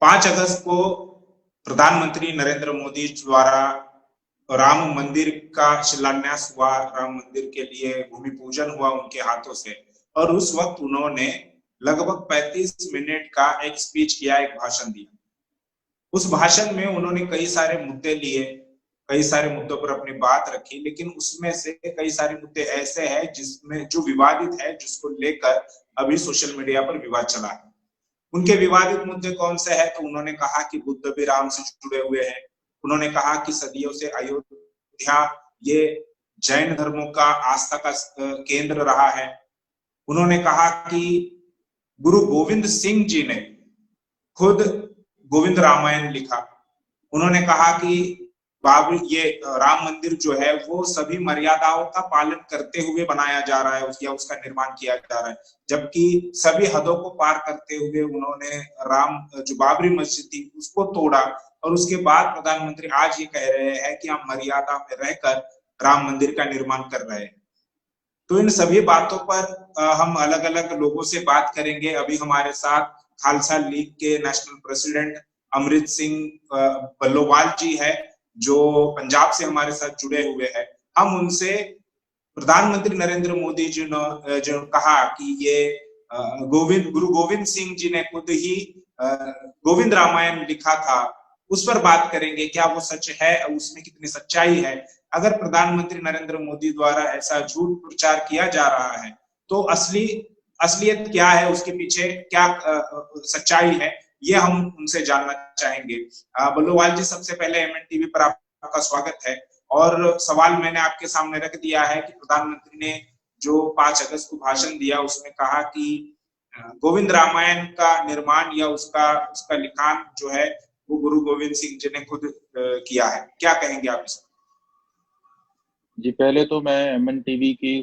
5 अगस्त को प्रधानमंत्री नरेंद्र मोदी द्वारा राम मंदिर का शिलान्यास हुआ, राम मंदिर के लिए भूमि पूजन हुआ उनके हाथों से। और उस वक्त उन्होंने लगभग 35 मिनट का एक स्पीच किया, एक भाषण दिया। उस भाषण में उन्होंने कई सारे मुद्दे लिए, कई सारे मुद्दों पर अपनी बात रखी, लेकिन उसमें से कई सारे मुद्दे ऐसे हैं जिसमें जो विवादित है, जिसको लेकर अभी सोशल मीडिया पर विवाद चला है। उनके विवादित मुद्दे कौन से हैं? तो उन्होंने कहा कि बुद्ध भी राम से जुड़े हुए हैं। उन्होंने कहा कि सदियों से अयोध्या ये जैन धर्मों का आस्था का केंद्र रहा है। उन्होंने कहा कि गुरु गोविंद सिंह जी ने खुद गोविंद रामायण लिखा। उन्होंने कहा कि बाबरी ये राम मंदिर जो है वो सभी मर्यादाओं का पालन करते हुए बनाया जा रहा है या उसका निर्माण किया जा रहा है, जबकि सभी हदों को पार करते हुए उन्होंने राम जो बाबरी मस्जिद थी उसको तोड़ा। और उसके बाद प्रधानमंत्री आज ये कह रहे हैं कि हम मर्यादा में रहकर राम मंदिर का निर्माण कर रहे हैं। तो इन सभी बातों पर हम अलग अलग लोगों से बात करेंगे। अभी हमारे साथ खालसा लीग के नेशनल प्रेसिडेंट अमृत सिंह बल्लोवाल जी है, जो पंजाब से हमारे साथ जुड़े हुए हैं। हम उनसे प्रधानमंत्री नरेंद्र मोदी जी ने जो कहा कि ये गुरु गोविंद सिंह जी ने खुद ही गोविंद रामायण लिखा था, उस पर बात करेंगे। क्या वो सच है, उसमें कितनी सच्चाई है? अगर प्रधानमंत्री नरेंद्र मोदी द्वारा ऐसा झूठ प्रचार किया जा रहा है तो असलियत क्या है, उसके पीछे क्या सच्चाई है, ये हम उनसे जानना चाहेंगे। बल्लोवाल जी, सबसे पहले एमएन टीवी पर आपका स्वागत है। और सवाल मैंने आपके सामने रख दिया है कि प्रधानमंत्री ने जो 5 अगस्त को भाषण दिया उसमें कहा कि गोविंद रामायण का निर्माण या उसका लिखान जो है वो गुरु गोविंद सिंह जी ने खुद किया है। क्या कहेंगे आप इस पर? जी, पहले तो मैं एमएन टीवी की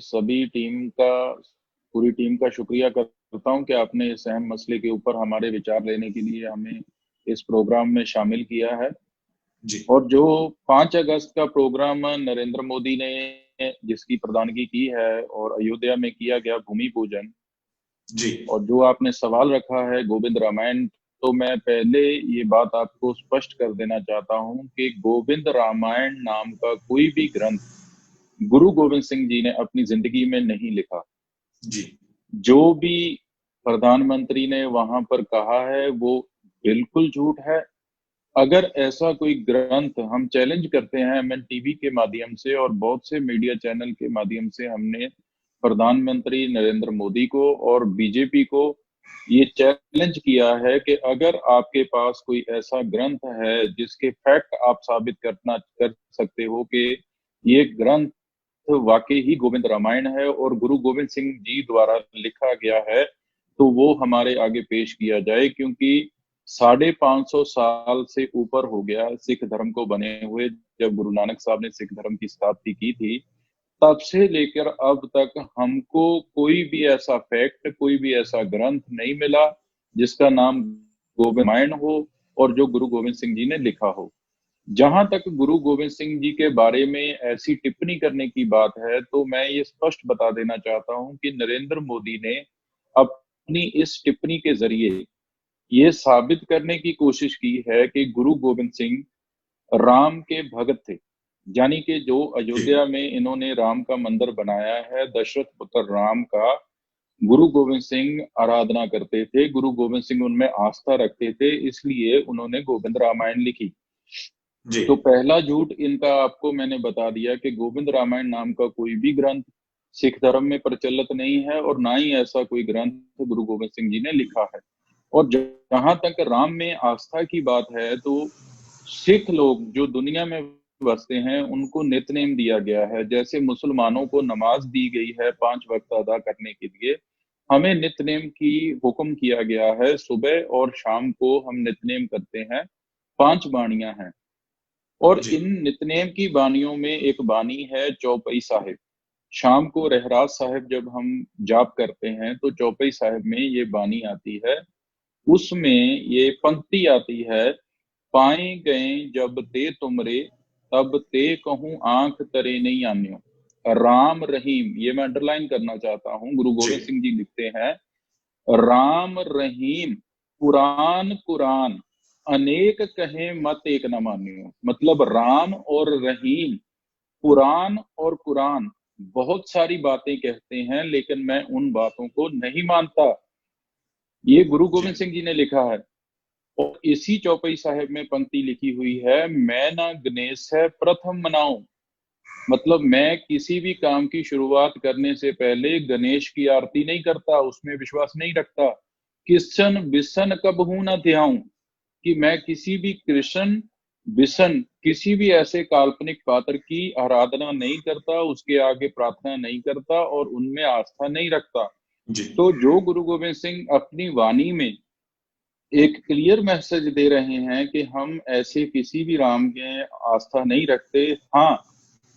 पूरी टीम का शुक्रिया करता हूं कि आपने इस अहम मसले के ऊपर हमारे विचार लेने के लिए हमें इस प्रोग्राम में शामिल किया है। जी। और जो 5 अगस्त का प्रोग्राम नरेंद्र मोदी ने जिसकी प्रधानगी की है और अयोध्या में किया गया भूमि पूजन, जी। और जो आपने सवाल रखा है गोविंद रामायण, तो मैं पहले ये बात आपको स्पष्ट कर देना चाहता हूं कि गोविंद रामायण नाम का कोई भी ग्रंथ गुरु गोविंद सिंह जी ने अपनी जिंदगी में नहीं लिखा। जी। जो भी प्रधानमंत्री ने वहां पर कहा है वो बिल्कुल झूठ है। अगर ऐसा कोई ग्रंथ, हम चैलेंज करते हैं एमएन टीवी के माध्यम से और बहुत से मीडिया चैनल के माध्यम से, हमने प्रधानमंत्री नरेंद्र मोदी को और बीजेपी को ये चैलेंज किया है कि अगर आपके पास कोई ऐसा ग्रंथ है जिसके फैक्ट आप साबित कर सकते हो कि ये ग्रंथ वाकई ही गोविंद रामायण है और गुरु गोविंद सिंह जी द्वारा लिखा गया है, तो वो हमारे आगे पेश किया जाए। क्योंकि 550 साल से ऊपर हो गया सिख धर्म को बने हुए। जब गुरु नानक साहब ने सिख धर्म की स्थापना की थी, तब से लेकर अब तक हमको कोई भी ऐसा फैक्ट, कोई भी ऐसा ग्रंथ नहीं मिला जिसका नाम गोविंद रामायण हो और जो गुरु गोविंद सिंह जी ने लिखा हो। जहां तक गुरु गोविंद सिंह जी के बारे में ऐसी टिप्पणी करने की बात है, तो मैं ये स्पष्ट बता देना चाहता हूं कि नरेंद्र मोदी ने अपनी इस टिप्पणी के जरिए ये साबित करने की कोशिश की है कि गुरु गोविंद सिंह राम के भगत थे। यानी कि जो अयोध्या में इन्होंने राम का मंदिर बनाया है, दशरथ पुत्र राम का, गुरु गोविंद सिंह आराधना करते थे, गुरु गोविंद सिंह उनमें आस्था रखते थे, इसलिए उन्होंने गोविंद रामायण लिखी। जी। तो पहला झूठ इनका आपको मैंने बता दिया कि गोविंद रामायण नाम का कोई भी ग्रंथ सिख धर्म में प्रचलित नहीं है और ना ही ऐसा कोई ग्रंथ गुरु गोविंद सिंह जी ने लिखा है। और जहां तक राम में आस्था की बात है, तो सिख लोग जो दुनिया में बसते हैं उनको नितनेम दिया गया है। जैसे मुसलमानों को नमाज दी गई है 5 वक्त अदा करने के लिए, हमें नितनेम की हुक्म किया गया है। सुबह और शाम को हम नितनेम करते हैं, 5 बाणियां हैं। और जी। इन नितनेम की बानियों में एक बानी है चौपाई साहिब। शाम को रहराज साहिब जब हम जाप करते हैं तो चौपाई साहिब में ये बानी आती है। उसमें ये पंक्ति आती है, पाए गए जब ते तुमरे तब ते कहूं आंख तरे नहीं आन्यो। राम रहीम, ये मैं अंडरलाइन करना चाहता हूं। गुरु गोविंद सिंह जी लिखते हैं, राम रहीम कुरान कुरान अनेक कहें मत एक न मानियो, मतलब राम और रहीम, पुराण और कुरान बहुत सारी बातें कहते हैं, लेकिन मैं उन बातों को नहीं मानता। ये गुरु जी गोविंद सिंह जी ने लिखा है। और इसी चौपाई साहिब में पंक्ति लिखी हुई है, मैं ना गणेश है प्रथम मनाऊं, मतलब मैं किसी भी काम की शुरुआत करने से पहले गणेश की आरती नहीं करता, उसमें विश्वास नहीं रखता। किशन बिशन कब हूं ना ध्याऊं, कि मैं किसी भी कृष्ण बिशन किसी भी ऐसे काल्पनिक पात्र की आराधना नहीं करता, उसके आगे प्रार्थना नहीं करता और उनमें आस्था नहीं रखता। जी तो जो गुरु गोविंद सिंह अपनी वाणी में एक क्लियर मैसेज दे रहे हैं कि हम ऐसे किसी भी राम के आस्था नहीं रखते। हाँ,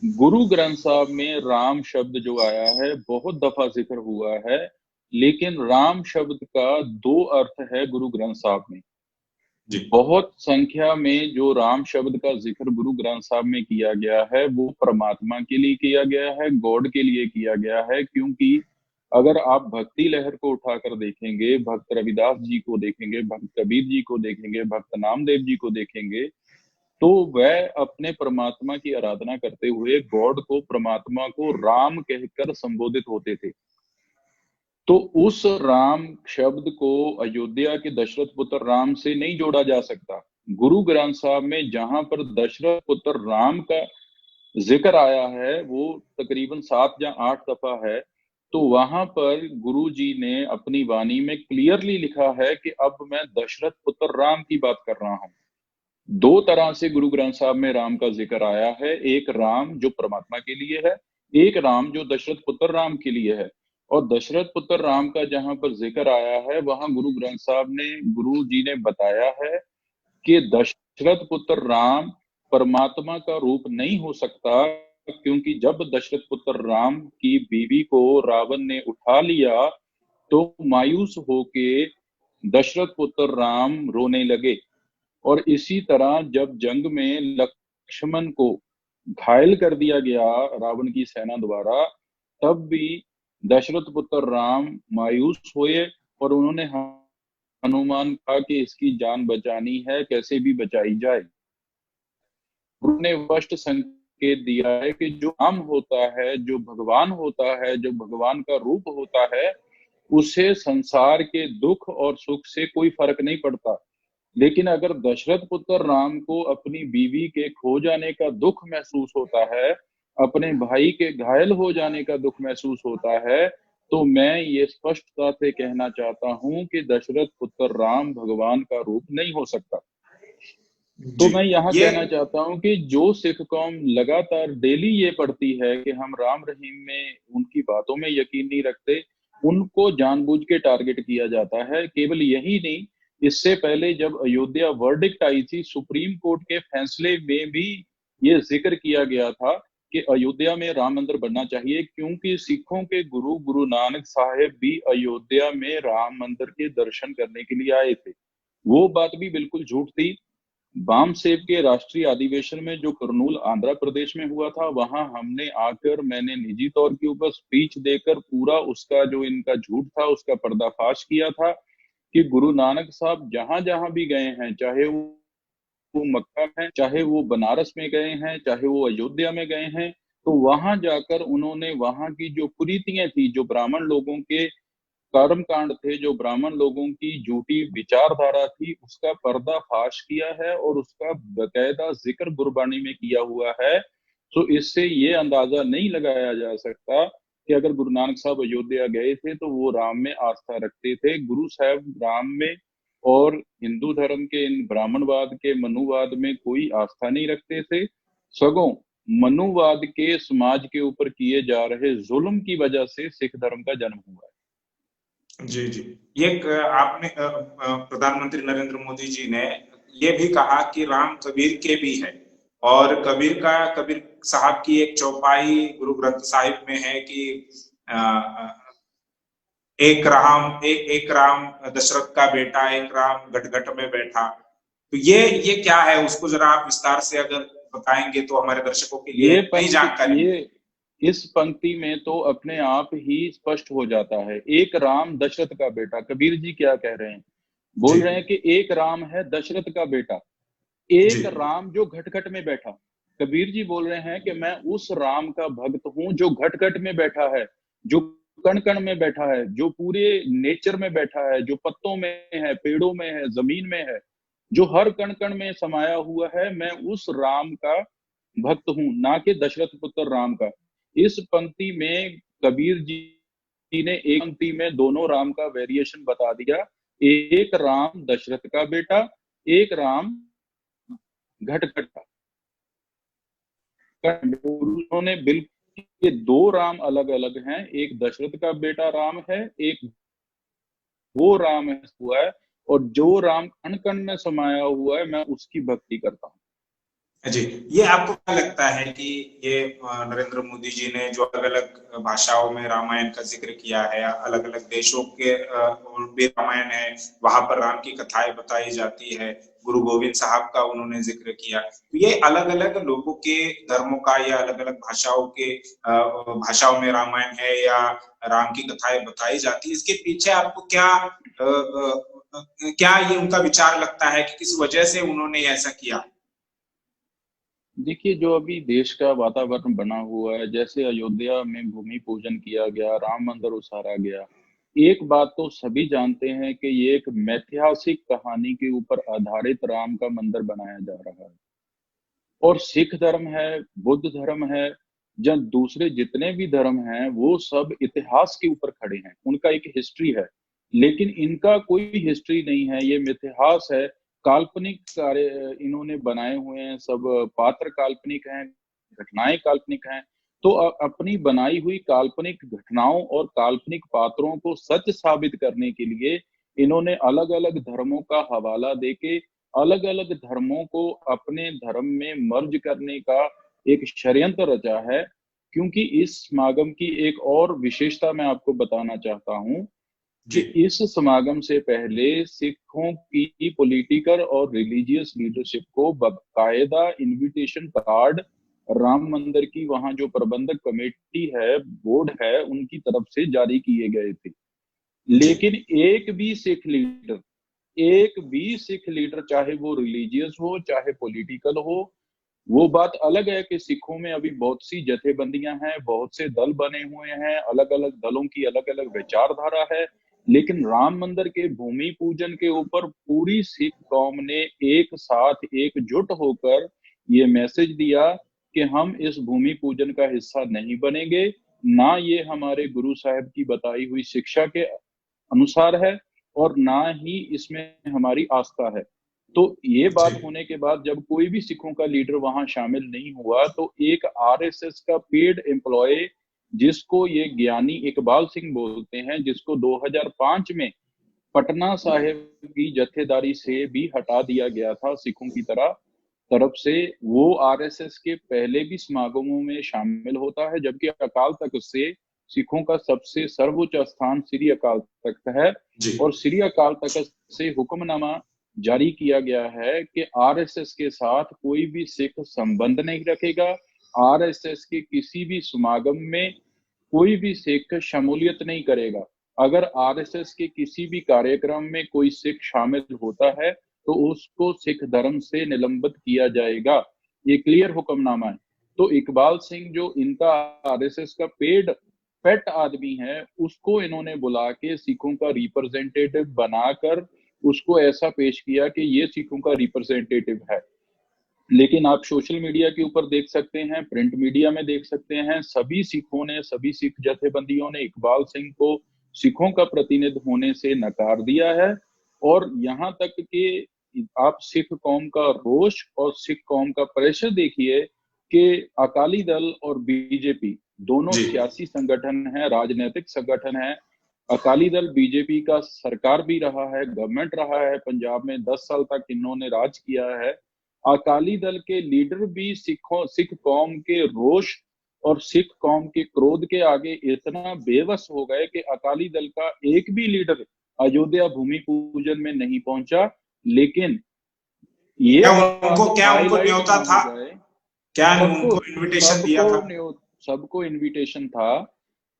गुरु ग्रंथ साहब में राम शब्द जो आया है बहुत दफा जिक्र हुआ है, लेकिन राम शब्द का दो अर्थ है गुरु ग्रंथ साहब में। जी बहुत संख्या में जो राम शब्द का जिक्र गुरु ग्रंथ साहब में किया गया है वो परमात्मा के लिए किया गया है, गॉड के लिए किया गया है। क्योंकि अगर आप भक्ति लहर को उठाकर देखेंगे, भक्त रविदास जी को देखेंगे, भक्त कबीर जी को देखेंगे, भक्त नामदेव जी को देखेंगे, तो वह अपने परमात्मा की आराधना करते हुए गॉड को, परमात्मा को राम कहकर संबोधित होते थे। तो उस राम शब्द को अयोध्या के दशरथ पुत्र राम से नहीं जोड़ा जा सकता। गुरु ग्रंथ साहब में जहां पर दशरथ पुत्र राम का जिक्र आया है वो तकरीबन 7 या 8 दफा है। तो वहां पर गुरु जी ने अपनी वाणी में क्लियरली लिखा है कि अब मैं दशरथ पुत्र राम की बात कर रहा हूं। दो तरह से गुरु ग्रंथ साहब में राम का जिक्र आया है, एक राम जो परमात्मा के लिए है, एक राम जो दशरथ पुत्र राम के लिए है। और दशरथ पुत्र राम का जहां पर जिक्र आया है वहां गुरु ग्रंथ साहब ने, गुरु जी ने बताया है कि दशरथ पुत्र राम परमात्मा का रूप नहीं हो सकता, क्योंकि जब दशरथ पुत्र राम की बीवी को रावण ने उठा लिया तो मायूस होके दशरथ पुत्र राम रोने लगे। और इसी तरह जब जंग में लक्ष्मण को घायल कर दिया गया रावण की सेना द्वारा, तब भी दशरथ पुत्र राम मायूस हुए और उन्होंने हनुमान कहा कि इसकी जान बचानी है, कैसे भी बचाई जाए। उन्होंने स्पष्ट संकेत दिया है कि जो राम होता है, जो भगवान होता है, जो भगवान का रूप होता है, उसे संसार के दुख और सुख से कोई फर्क नहीं पड़ता। लेकिन अगर दशरथ पुत्र राम को अपनी बीवी के खो जाने का दुख महसूस होता है, अपने भाई के घायल हो जाने का दुख महसूस होता है, तो मैं ये स्पष्टता से कहना चाहता हूं कि दशरथ पुत्र राम भगवान का रूप नहीं हो सकता। तो जी मैं यहाँ ये कहना चाहता हूँ कि जो सिख कौम लगातार डेली ये पढ़ती है कि हम राम रहीम में उनकी बातों में यकीन नहीं रखते, उनको जानबूझ के टारगेट किया जाता है। केवल यही नहीं, इससे पहले जब अयोध्या वर्डिक्ट आई थी, सुप्रीम कोर्ट के फैसले में भी ये जिक्र किया गया था कि अयोध्या में राम मंदिर बनना चाहिए, क्योंकि सिखों के गुरु गुरु नानक साहेब भी अयोध्या में राम मंदिर के दर्शन करने के लिए आए थे। वो बात भी बिल्कुल झूठ थी। बामसेब के राष्ट्रीय अधिवेशन में जो कुरनूल आंध्र प्रदेश में हुआ था, वहां हमने आकर, मैंने निजी तौर के ऊपर स्पीच देकर पूरा उसका जो इनका झूठ था उसका पर्दाफाश किया था कि गुरु नानक साहब जहां जहां भी गए हैं, चाहे वो मक्का में, चाहे वो बनारस में गए हैं, चाहे वो अयोध्या में गए हैं, तो वहां जाकर उन्होंने वहां की जो कुरीतियां थी, जो ब्राह्मण लोगों के कर्म कांड थे, जो ब्राह्मण लोगों की झूठी विचारधारा थी, उसका पर्दाफाश किया है और उसका बकायदा जिक्र गुरबानी में किया हुआ है। तो इससे ये अंदाजा नहीं लगाया जा सकता कि अगर गुरु नानक साहब अयोध्या गए थे तो वो राम में आस्था रखते थे। गुरु साहब राम में और हिंदू धर्म के इन ब्राह्मणवाद के मनुवाद में कोई आस्था नहीं रखते थे। सगों मनुवाद के समाज के ऊपर किए जा रहे जुल्म की वजह से सिख धर्म का जन्म हुआ है। जी जी ये आपने प्रधानमंत्री नरेंद्र मोदी जी ने ये भी कहा कि राम कबीर के भी है, और कबीर साहब की एक चौपाई गुरु ग्रंथ साहिब में है कि एक राम दशरथ का बेटा, एक राम गटगट में बैठा। तो ये क्या है, उसको जरा आप विस्तार से अगर बताएंगे तो हमारे दर्शकों के लिए नई जानकारी ये मिलेगी। इस पंक्ति में तो अपने आप ही स्पष्ट हो जाता है, एक राम दशरथ का बेटा। कबीर जी क्या कह रहे हैं? बोल जी रहे हैं कि एक राम है दशरथ का बेटा, जी एक राम जो घट घट में बैठा। कबीर जी बोल रहे हैं कि मैं उस राम का भक्त हूं जो घट घट में बैठा है, जो कण कण में बैठा है, जो पूरे नेचर में बैठा है, जो पत्तों में है, पेड़ों में है, जमीन में है, जो हर कण कण में समाया हुआ है। मैं उस राम का भक्त हूं, ना कि दशरथ पुत्र राम का। इस पंक्ति में कबीर जी ने एक पंक्ति में दोनों राम का वेरिएशन बता दिया। एक राम दशरथ का बेटा, एक राम घट घट का। उन्होंने बिल्कुल, ये दो राम अलग अलग हैं। एक दशरथ का बेटा राम है, एक वो राम हुआ है, और जो राम कण कण में समाया हुआ है, मैं उसकी भक्ति करता हूँ। जी, ये आपको क्या लगता है कि ये नरेंद्र मोदी जी ने जो अलग-अलग भाषाओं में रामायण का जिक्र किया है, अलग-अलग देशों के और भी रामायण है, वहां पर राम की कथाएं बताई जाती है, गुरु गोविंद साहब का उन्होंने जिक्र किया। तो ये अलग-अलग लोगों के धर्मों का या अलग-अलग भाषाओं के भाषाओं में रामायण है या राम की कथाएं बताई जाती है, इसके पीछे आपको क्या ये उनका विचार लगता है कि किस वजह से उन्होंने ऐसा किया? देखिए, जो अभी देश का वातावरण बना हुआ है, जैसे अयोध्या में भूमि पूजन किया गया, राम मंदिर उसारा गया, एक बात तो सभी जानते हैं कि ये एक ऐतिहासिक कहानी के ऊपर आधारित राम का मंदिर बनाया जा रहा है। और सिख धर्म है, बुद्ध धर्म है, जब दूसरे जितने भी धर्म हैं, वो सब इतिहास के ऊपर खड़े हैं, उनका एक हिस्ट्री है। लेकिन इनका कोई हिस्ट्री नहीं है, ये मिथ्यास है, काल्पनिक कार्य इन्होंने बनाए हुए हैं। सब पात्र काल्पनिक हैं, घटनाएं काल्पनिक हैं। तो अपनी बनाई हुई काल्पनिक घटनाओं और काल्पनिक पात्रों को सच साबित करने के लिए इन्होंने अलग अलग धर्मों का हवाला देके अलग अलग धर्मों को अपने धर्म में मर्ज करने का एक षड्यंत्र रचा है। क्योंकि इस समागम की एक और विशेषता मैं आपको बताना चाहता हूं कि जी इस समागम से पहले सिखों की पॉलिटिकल और रिलीजियस लीडरशिप को बाकायदा इनविटेशन कार्ड राम मंदिर की वहां जो प्रबंधक कमेटी है, बोर्ड है, उनकी तरफ से जारी किए गए थे। जी लेकिन एक भी सिख लीडर चाहे वो रिलीजियस हो चाहे पॉलिटिकल हो, वो बात अलग है कि सिखों में अभी बहुत सी जथेबंदियां हैं, बहुत से दल बने हुए हैं, अलग अलग दलों की अलग अलग विचारधारा है। लेकिन राम मंदिर के भूमि पूजन के ऊपर पूरी सिख कौम ने एक साथ एकजुट होकर ये मैसेज दिया कि हम इस भूमि पूजन का हिस्सा नहीं बनेंगे, ना ये हमारे गुरु साहब की बताई हुई शिक्षा के अनुसार है, और ना ही इसमें हमारी आस्था है। तो ये जी बात होने के बाद जब कोई भी सिखों का लीडर वहां शामिल नहीं हुआ, तो एक आरएसएस का पेड एम्प्लॉय, जिसको ये ज्ञानी इकबाल सिंह बोलते हैं, जिसको 2005 में पटना साहिब की जत्थेदारी से भी हटा दिया गया था सिखों की तरफ से, वो आरएसएस के पहले भी समागमों में शामिल होता है। जबकि अकाल तख्त से सिखों का सबसे सर्वोच्च स्थान श्री अकाल तख्त है, जी और श्री अकाल तख्त से हुक्मनामा जारी किया गया है कि आरएसएस के साथ कोई भी सिख संबंध नहीं रखेगा, आरएसएस के किसी भी समागम में कोई भी सिख शमूलियत नहीं करेगा। अगर आरएसएस के किसी भी कार्यक्रम में कोई सिख शामिल होता है, तो उसको सिख धर्म से निलंबित किया जाएगा। ये क्लियर हुक्मनामा है। तो इकबाल सिंह जो इनका आरएसएस का पेट आदमी है, उसको इन्होंने बुला के सिखों का रिप्रेजेंटेटिव बनाकर उसको ऐसा पेश किया कि ये सिखों का रिप्रेजेंटेटिव है। लेकिन आप सोशल मीडिया के ऊपर देख सकते हैं, प्रिंट मीडिया में देख सकते हैं, सभी सिखों ने, सभी सिख जथेबंदियों ने इकबाल सिंह को सिखों का प्रतिनिधि होने से नकार दिया है। और यहाँ तक कि आप सिख कौम का रोष और सिख कौम का प्रेशर देखिए कि अकाली दल और बीजेपी दोनों जी सियासी संगठन है, राजनीतिक संगठन है। अकाली दल बीजेपी का सरकार भी रहा है, गवर्नमेंट रहा है, पंजाब में 10 साल तक इन्होंने राज किया है। अकाली दल के लीडर भी सिख कौम के रोष और सिख कौम के क्रोध के आगे इतना बेबस हो गए कि अकाली दल का एक भी लीडर अयोध्या भूमि पूजन में नहीं पहुंचा। लेकिन ये बात क्या उनको हाईलाइट न्योता कहां था? हो जाए, क्या सबको उनको इनविटेशन दिया सबको था? सबको इनविटेशन था।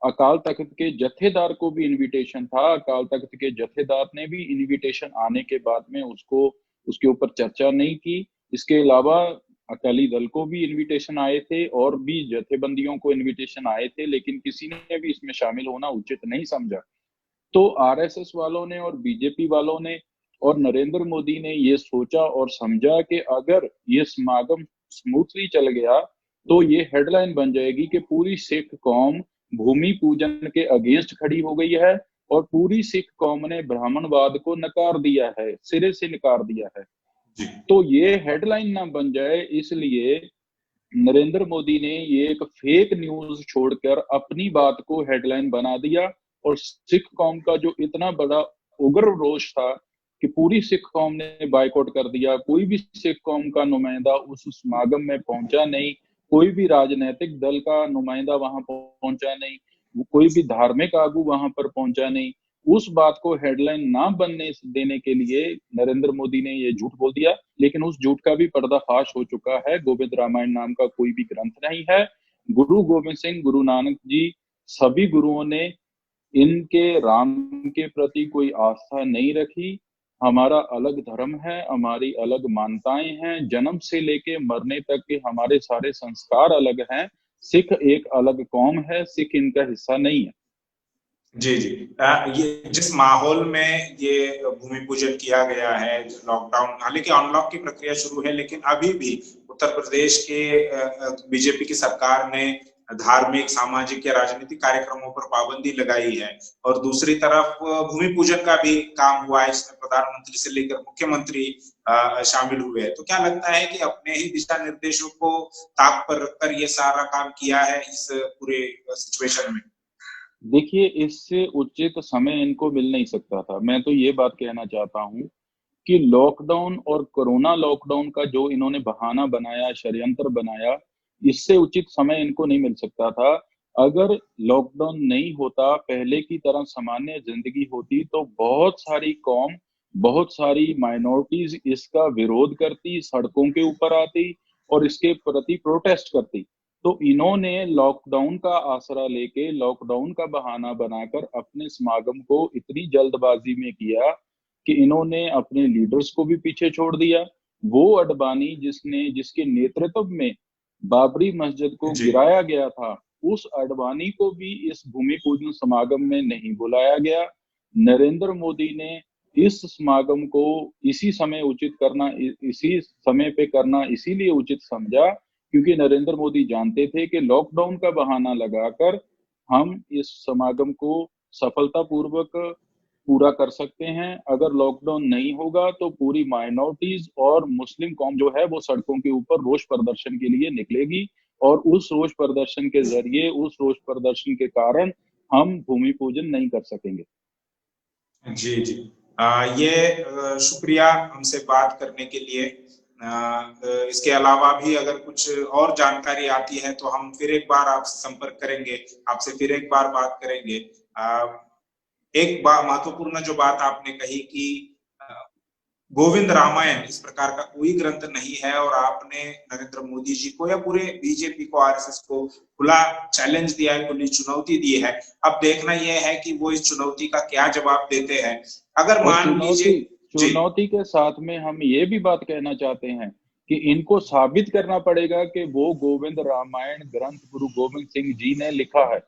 अकाल तख्त के जत्थेदार को भी इनविटेशन था, अकाल तख्त के जत्थेदार ने भी इनविटेशन आने के बाद में उसको उसके ऊपर चर्चा नहीं की। इसके अलावा अकाली दल को भी इनविटेशन आए थे और भी जत्थेबंदियों को इनविटेशन आए थे, लेकिन किसी ने भी इसमें शामिल होना उचित नहीं समझा। तो आरएसएस वालों ने और बीजेपी वालों ने और नरेंद्र मोदी ने ये सोचा और समझा कि अगर ये समागम स्मूथली चल गया तो ये हेडलाइन बन जाएगी कि पूरी सिख कौम भूमि पूजन के अगेंस्ट खड़ी हो गई है और पूरी सिख कौम ने ब्राह्मणवाद को नकार दिया है, सिरे से नकार दिया है। जी तो ये हेडलाइन ना बन जाए, इसलिए नरेंद्र मोदी ने ये एक फेक न्यूज छोड़कर अपनी बात को हेडलाइन बना दिया और सिख कौम का जो इतना बड़ा उग्र रोष था कि पूरी सिख कौम ने बायकॉट कर दिया, कोई भी सिख कौम का नुमाइंदा उस समागम में पहुंचा नहीं, कोई भी राजनीतिक दल का नुमाइंदा वहां पहुंचा नहीं, कोई भी धार्मिक आगू वहां पर पहुंचा नहीं। उस बात को हेडलाइन ना बनने देने के लिए नरेंद्र मोदी ने ये झूठ बोल दिया, लेकिन उस झूठ का भी पर्दाफाश हो चुका है। गोविंद रामायण नाम का कोई भी ग्रंथ नहीं है। गुरु गोविंद सिंह, गुरु नानक जी, सभी गुरुओं ने इनके राम के प्रति कोई आस्था नहीं रखी। हमारा अलग धर्म है, हमारी अलग मान्यताएं हैं, जन्म से लेके मरने तक के हमारे सारे संस्कार अलग हैं। सिख एक अलग कौम है, सिख इनका हिस्सा नहीं है। जी जी। ये जिस माहौल में ये भूमि पूजन किया गया है, लॉकडाउन, हालांकि अनलॉक की प्रक्रिया शुरू है, लेकिन अभी भी उत्तर प्रदेश के बीजेपी की सरकार ने धार्मिक, सामाजिक या राजनीतिक कार्यक्रमों पर पाबंदी लगाई है। और दूसरी तरफ भूमि पूजन का भी काम हुआ है, इसमें प्रधानमंत्री से लेकर मुख्यमंत्री शामिल हुए हैं। तो क्या लगता है कि अपने ही दिशा निर्देशों को ताक पर रखकर ये सारा काम किया है इस पूरे सिचुएशन में? देखिए, इससे उचित समय इनको मिल नहीं सकता था। मैं तो ये बात कहना चाहता हूँ कि लॉकडाउन और कोरोना लॉकडाउन का जो इन्होंने बहाना बनाया, षड्यंत्र बनाया, इससे उचित समय इनको नहीं मिल सकता था। अगर लॉकडाउन नहीं होता, पहले की तरह सामान्य जिंदगी होती, तो बहुत सारी कौम, बहुत सारी माइनॉरिटीज इसका विरोध करती, सड़कों के ऊपर आती और इसके प्रति प्रोटेस्ट करती। तो इन्होंने लॉकडाउन का आसरा लेके, लॉकडाउन का बहाना बनाकर अपने समागम को इतनी जल्दबाजी में किया कि इन्होंने अपने लीडर्स को भी पीछे छोड़ दिया। वो अडवाणी जिसके नेतृत्व में बाबरी मस्जिद को जी गिराया गया था, उस अडवाणी को भी इस भूमि पूजन समागम में नहीं बुलाया गया। नरेंद्र मोदी ने इस समागम को इसी समय उचित करना, इसी समय पे करना इसीलिए उचित समझा क्योंकि नरेंद्र मोदी जानते थे कि लॉकडाउन का बहाना लगाकर हम इस समागम को सफलतापूर्वक पूरा कर सकते हैं। अगर लॉकडाउन नहीं होगा तो पूरी माइनॉरिटीज और मुस्लिम कौम जो है वो सड़कों के ऊपर रोष प्रदर्शन के लिए निकलेगी और उस रोष प्रदर्शन के जरिए, उस रोष प्रदर्शन के कारण हम भूमि पूजन नहीं कर सकेंगे। जी जी। ये शुक्रिया हमसे बात करने के लिए। इसके अलावा भी अगर कुछ और जानकारी आती है तो हम फिर एक बार आपसे संपर्क करेंगे, आपसे फिर एक बार बात करेंगे। एक बात महत्वपूर्ण जो बात आपने कही कि गोविंद रामायण इस प्रकार का कोई ग्रंथ नहीं है, और आपने नरेंद्र मोदी जी को या पूरे बीजेपी को, आरएसएस को खुला चैलेंज दिया है, खुली चुनौती दी है। अब देखना यह है कि वो इस चुनौती का क्या जवाब देते हैं। अगर और मान लीजिए जी चुनौती के साथ में हम ये भी बात कहना चाहते हैं कि इनको साबित करना पड़ेगा कि वो गोविंद रामायण ग्रंथ गुरु गोविंद सिंह जी ने लिखा है।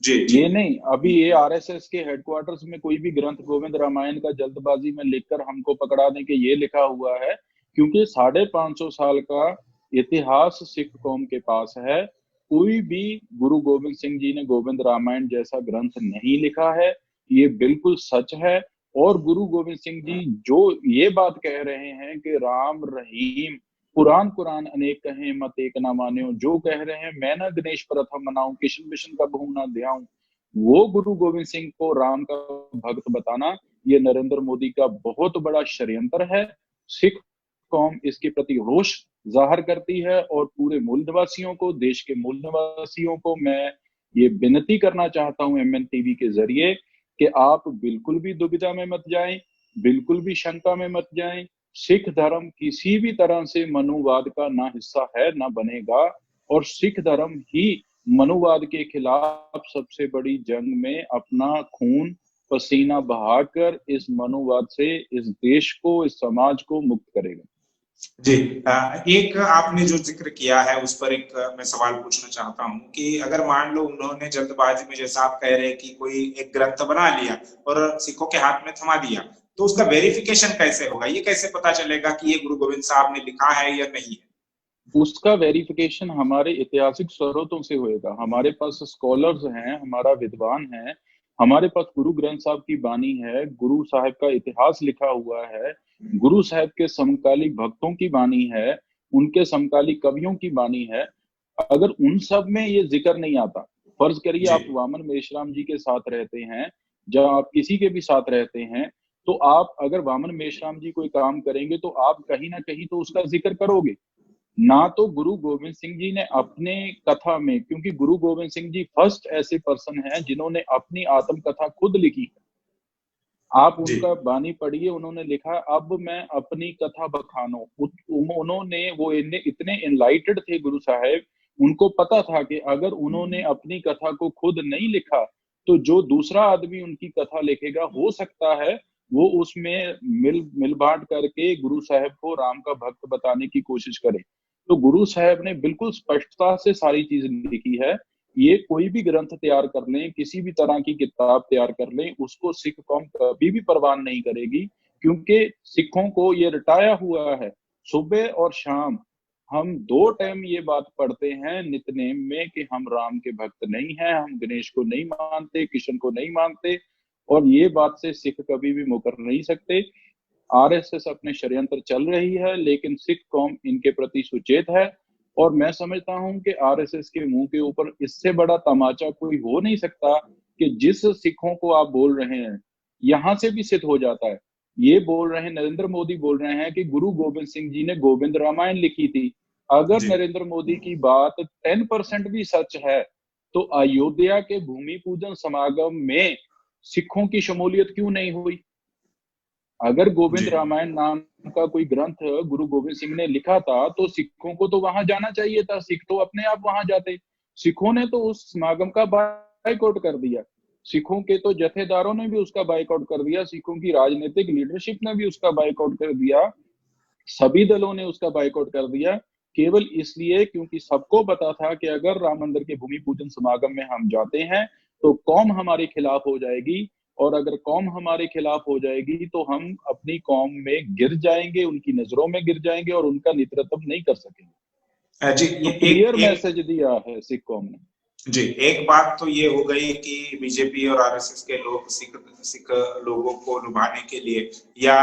जी जी ये नहीं, अभी ये आरएसएस के हेडक्वार्टर्स में कोई भी ग्रंथ गोविंद रामायण का जल्दबाजी में लिखकर हमको पकड़ा दें कि ये लिखा हुआ है, क्योंकि 550 साल का इतिहास सिख कौम के पास है। कोई भी गुरु गोविंद सिंह जी ने गोविंद रामायण जैसा ग्रंथ नहीं लिखा है, ये बिल्कुल सच है। और गुरु गोविंद सिंह जी जो ये बात कह रहे हैं कि राम रहीम, कुरान कुरान अनेक कहें मत एक ना मान्यो, जो कह रहे हैं मैं ना गणेश प्रथम मनाऊं, किशन बिशन का बहु ना ध्याऊं, वो गुरु गोविंद सिंह को राम का भक्त बताना, ये नरेंद्र मोदी का बहुत बड़ा षड्यंत्र है। सिख कौम इसके प्रति रोष जाहिर करती है और पूरे मूल निवासियों को, देश के मूल निवासियों को मैं ये विनती करना चाहता हूं एमएन टीवी के जरिए कि आप बिल्कुल भी दुविधा में मत जाएं, बिल्कुल भी शंका में मत जाएं। सिख धर्म किसी भी तरह से मनुवाद का ना हिस्सा है, ना बनेगा, और सिख धर्म ही मनुवाद के खिलाफ सबसे बड़ी जंग में अपना खून पसीना बहाकर इस मनुवाद से इस देश को, इस समाज को मुक्त करेगा। जी, एक आपने जो जिक्र किया है उस पर एक मैं सवाल पूछना चाहता हूं कि अगर मान लो उन्होंने जल्दबाजी में, जैसा आप कह रहे हैं कि कोई एक ग्रंथ बना लिया और सिखों के हाथ में थमा दिया, तो उसका वेरिफिकेशन कैसे होगा? ये कैसे पता चलेगा कि ये गुरु गोविंद साहब ने लिखा है या नहीं है? उसका वेरिफिकेशन हमारे ऐतिहासिक स्रोतों से होएगा। हमारे पास स्कॉलर्स हैं, हमारा विद्वान है, हमारे पास गुरु ग्रंथ साहब की बानी है, गुरु साहब का इतिहास लिखा हुआ है, गुरु साहब के समकालीन भक्तों की बानी है, उनके समकालीन कवियों की बानी है। अगर उन सब में ये जिक्र नहीं आता, फर्ज करिए आप जी, वामन मेश्राम जी के साथ रहते हैं, जब आप किसी के भी साथ रहते हैं, तो आप अगर वामन मेश्राम जी कोई काम करेंगे तो आप कहीं ना कहीं तो उसका जिक्र करोगे। ना तो गुरु गोविंद सिंह जी ने अपने कथा में, क्योंकि गुरु गोविंद सिंह जी फर्स्ट ऐसे पर्सन हैं जिन्होंने अपनी आत्म कथा खुद लिखी है। आप जी, उनका बानी पढ़िए, उन्होंने लिखा, अब मैं अपनी कथा बखानो। उन्होंने वो इतने एनलाइटेड थे गुरु साहब, उनको पता था कि अगर उन्होंने अपनी कथा को खुद नहीं लिखा तो जो दूसरा आदमी उनकी कथा लिखेगा, हो सकता है वो उसमें मिल बांट करके गुरु साहब को राम का भक्त बताने की कोशिश करे। तो गुरु साहब ने बिल्कुल स्पष्टता से सारी चीज लिखी है। ये कोई भी ग्रंथ तैयार कर लें, किसी भी तरह की किताब तैयार कर लें, उसको सिख कौम कभी भी परवान नहीं करेगी, क्योंकि सिखों को ये रटाया हुआ है। सुबह और शाम हम 2 टाइम ये बात पढ़ते हैं नित्यनेम में कि हम राम के भक्त नहीं हैं, हम गणेश को नहीं मानते, कृष्ण को नहीं मानते, और ये बात से सिख कभी भी मुकर नहीं सकते। आरएसएस अपने षड्यंत्र चल रही है, लेकिन सिख कौम इनके प्रति सुचेत है। और मैं समझता हूं कि आरएसएस के मुंह के ऊपर इससे बड़ा तमाचा कोई हो नहीं सकता कि जिस सिखों को आप बोल रहे हैं, यहां से भी सिद्ध हो जाता है। ये बोल रहे हैं, नरेंद्र मोदी बोल रहे हैं कि गुरु गोविंद सिंह जी ने गोविंद रामायण लिखी थी। अगर जी, नरेंद्र मोदी की बात 10% भी सच है, तो अयोध्या के भूमि पूजन समागम में सिखों की शमूलियत क्यों नहीं हुई? अगर जी, गोविंद रामायण नाम का कोई ग्रंथ गुरु गोविंद सिंह ने लिखा था, तो सिखों को तो वहां जाना चाहिए था, सिख तो अपने आप वहां जाते। सिखों ने तो उस समागम का बाइकआउट कर दिया, सिखों के तो जथेदारों ने भी उसका बाइकआउट कर दिया, सिखों की राजनीतिक लीडरशिप ने भी उसका बाइकआउट कर दिया, सभी दलों ने उसका बाइकआउट कर दिया, केवल इसलिए क्योंकि सबको पता था कि अगर राम मंदिर के भूमि पूजन समागम में हम जाते हैं तो कौम हमारे खिलाफ हो जाएगी, और अगर कौम हमारे खिलाफ हो जाएगी तो हम अपनी कौम में गिर जाएंगे, उनकी नजरों में गिर जाएंगे और उनका नेतृत्व नहीं कर सकेंगे। जी, तो ये एक क्लियर एक मैसेज दिया है सिख कौम ने। जी, एक बात तो ये हो गई कि बीजेपी और आरएसएस के लोग सिख सिख लोगों को लुभाने के लिए या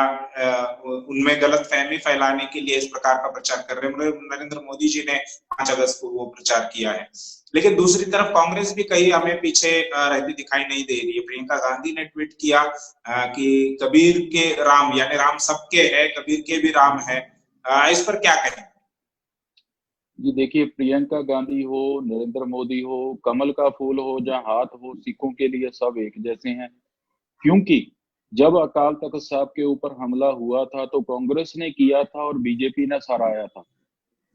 उनमें गलत फहमी फैलाने के लिए इस प्रकार का प्रचार कर रहे हैं। नरेंद्र मोदी जी ने 5 अगस्त को वो प्रचार किया है, लेकिन दूसरी तरफ कांग्रेस भी कहीं हमें पीछे रहती दिखाई नहीं दे रही है। प्रियंका गांधी ने ट्वीट किया कि कबीर के राम, यानी राम सबके है, कबीर के भी राम है। इस पर क्या कहें? जी देखिए, प्रियंका गांधी हो, नरेंद्र मोदी हो, कमल का फूल हो, जहाँ हाथ हो, सिखों के लिए सब एक जैसे हैं। क्योंकि जब अकाल तख्त साहब के ऊपर हमला हुआ था तो कांग्रेस ने किया था और बीजेपी ने सराहाया था।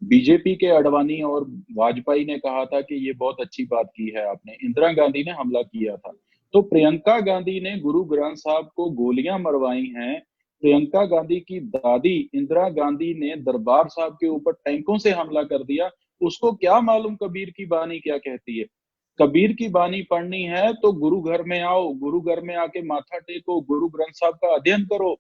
बीजेपी के अडवाणी और वाजपेयी ने कहा था कि ये बहुत अच्छी बात की है आपने, इंदिरा गांधी ने हमला किया था। तो प्रियंका गांधी ने गुरु ग्रंथ साहब को गोलियां मरवाई हैं। प्रियंका गांधी की दादी इंदिरा गांधी ने दरबार साहब के ऊपर टैंकों से हमला कर दिया। उसको क्या मालूम कबीर की बानी क्या कहती है? कबीर की बानी पढ़नी है तो गुरु घर में आओ, गुरु घर में आके माथा टेको, गुरु ग्रंथ साहब का अध्ययन करो,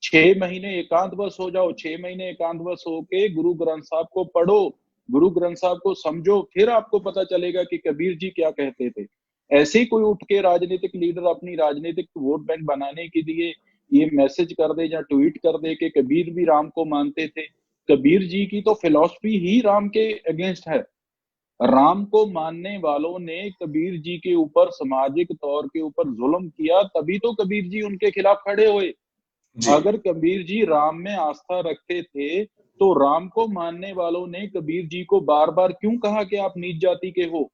6 महीने एकांतवश हो जाओ, 6 महीने एकांतवश होके गुरु ग्रंथ साहब को पढ़ो, गुरु ग्रंथ साहब को समझो, फिर आपको पता चलेगा कि कबीर जी क्या कहते थे। ऐसे ही कोई उठ के राजनीतिक लीडर अपनी राजनीतिक वोट बैंक बनाने के लिए ये मैसेज कर दे या ट्वीट कर दे कि कबीर भी राम को मानते थे। कबीर जी की तो फिलॉसफी ही राम के अगेंस्ट है। राम को मानने वालों ने कबीर जी के ऊपर सामाजिक तौर के ऊपर जुल्म किया, तभी तो कबीर जी उनके खिलाफ खड़े हुए। जी, अगर कबीर जी राम में आस्था रखते थे तो राम को मानने वालों ने कबीर जी को बार बार क्यों कहा कि आप नीच जाति के हो?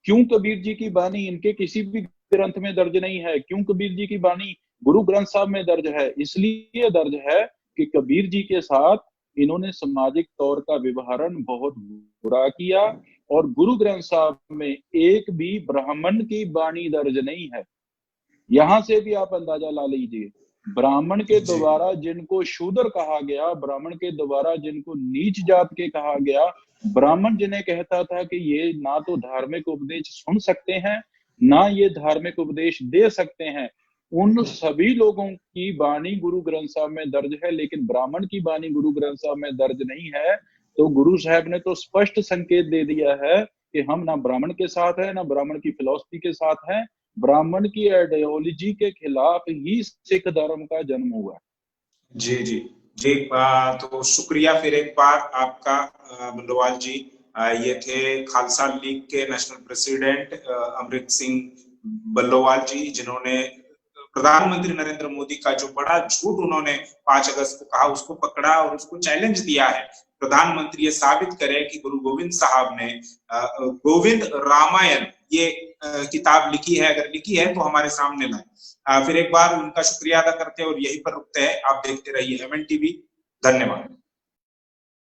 क्यों कबीर जी की बानी इनके किसी भी ग्रंथ में दर्ज नहीं है? क्यों कबीर जी की बानी गुरु ग्रंथ साहब में दर्ज है? इसलिए दर्ज है कि कबीर जी के साथ इन्होंने सामाजिक तौर का व्यवहारण बहुत बुरा किया, और गुरु ग्रंथ साहब में एक भी ब्राह्मण की वाणी दर्ज नहीं है। यहां से भी आप अंदाजा ला लीजिए, ब्राह्मण के जी द्वारा जिनको शूद्र कहा गया, ब्राह्मण के द्वारा जिनको नीच जात के कहा गया, ब्राह्मण जिन्हें कहता था कि ये ना तो धार्मिक उपदेश सुन सकते हैं, ना ये धार्मिक उपदेश दे सकते हैं, उन सभी लोगों की वाणी गुरु ग्रंथ साहब में दर्ज है, लेकिन ब्राह्मण की वाणी गुरु ग्रंथ साहब में दर्ज नहीं है। तो गुरु साहब ने तो स्पष्ट संकेत दे दिया है कि हम ना ब्राह्मण के साथ है, ना ब्राह्मण की फिलॉसफी के साथ है, ब्राह्मण की आइडियोलॉजी के खिलाफ ही सिख धर्म का जन्म हुआ है। जी जी जी। तो शुक्रिया फिर एक बार आपका बंडोवाल जी। ये थे खालसा लीग के नेशनल प्रेसिडेंट अमृत सिंह बल्लोवाल जी, जिन्होंने प्रधानमंत्री नरेंद्र मोदी का जो बड़ा झूठ उन्होंने 5 अगस्त को कहा उसको पकड़ा और उसको चैलेंज दिया है। प्रधानमंत्री ये साबित करे कि गुरु गोविंद साहब ने गोविंद रामायण ये किताब लिखी है, अगर लिखी है तो हमारे सामने लाए। फिर एक बार उनका शुक्रिया अदा करते हैं और यहीं पर रुकते हैं। आप देखते रहिए MN टीवी। धन्यवाद।